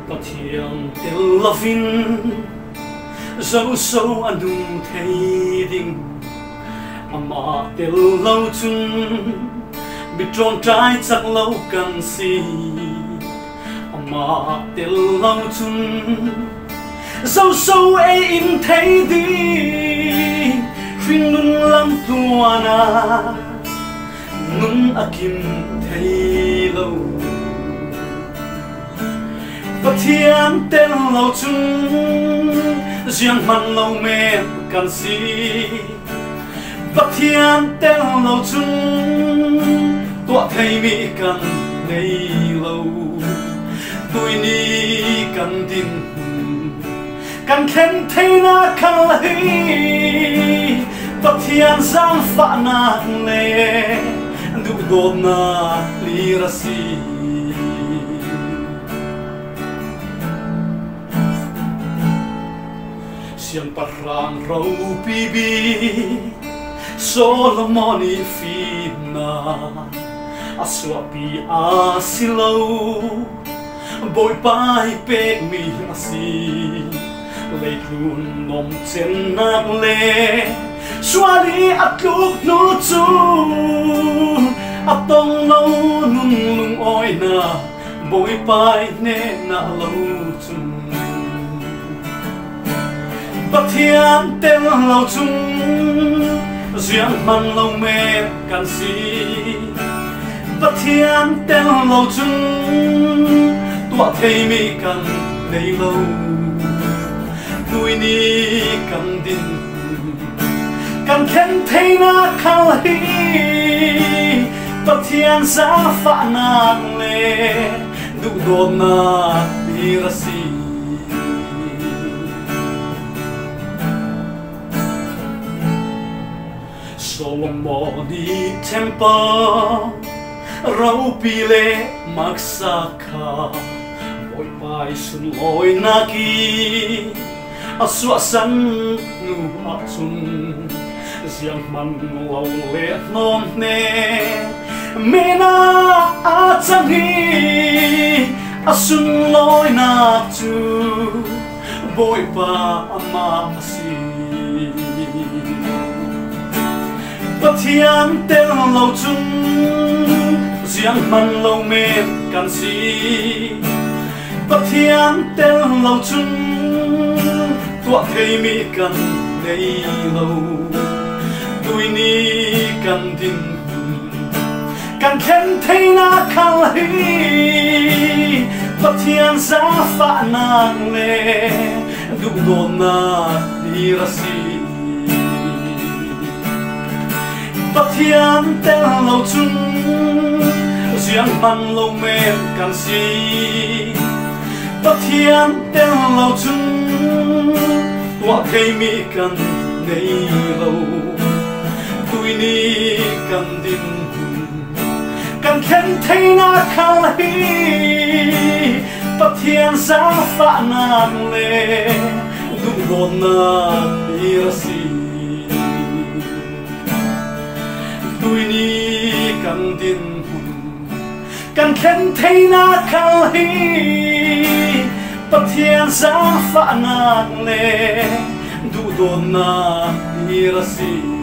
Pathian tel lovin so so anu thei ding ama tel lo chung bitron trai chak lo kan si ama tel lo chung so so e in thei ding khrin nun lam tuana nun akim thei lo Pathian tel lo chung riêng man lo me kan si Pathian tel lo chung tua thei mi kan nei lo tui ni kan din kan khen thei na kan hi Pathian sang fa na le du do na li ra si Siang parang rau bibi Solomoni fina Aswapi asilo Boy pai pek mi asi Lei lun nom chen nak le Swali atluk nu chu Atong lo nung lung oi na Boy pai ne na lo chung Pathian tel lo chung riêng man lo me kan si Pathian tel lo chung tua thei mi kan nei lo tui ni kan din kan khen thei na khal hi Pathian sa fa na le du do na ni ra si Solomoni temple rau pile maksaka boy pai sun loi naki aswa san nu achun siang man lo le nom ne mena achangi asun loi na chu boy pa ama si Pathian tel lo chung riêng man lo me kan si Pathian tel lo chung tua thei mi kan nei lo tui ni kan din kan khen thei na khal hi Pathian sa fa na le du do na ni ra si Pathian tel lo chung riêng man lo me kan si Pathian tel lo chung tua thei mi kan nei lo tui ni kan din kan khen thei na khal hi Pathian sa fa na le du do na ni ra si tui ni kan din kan khen thei na khal hi Pathian sa fa na le du do na ni ra si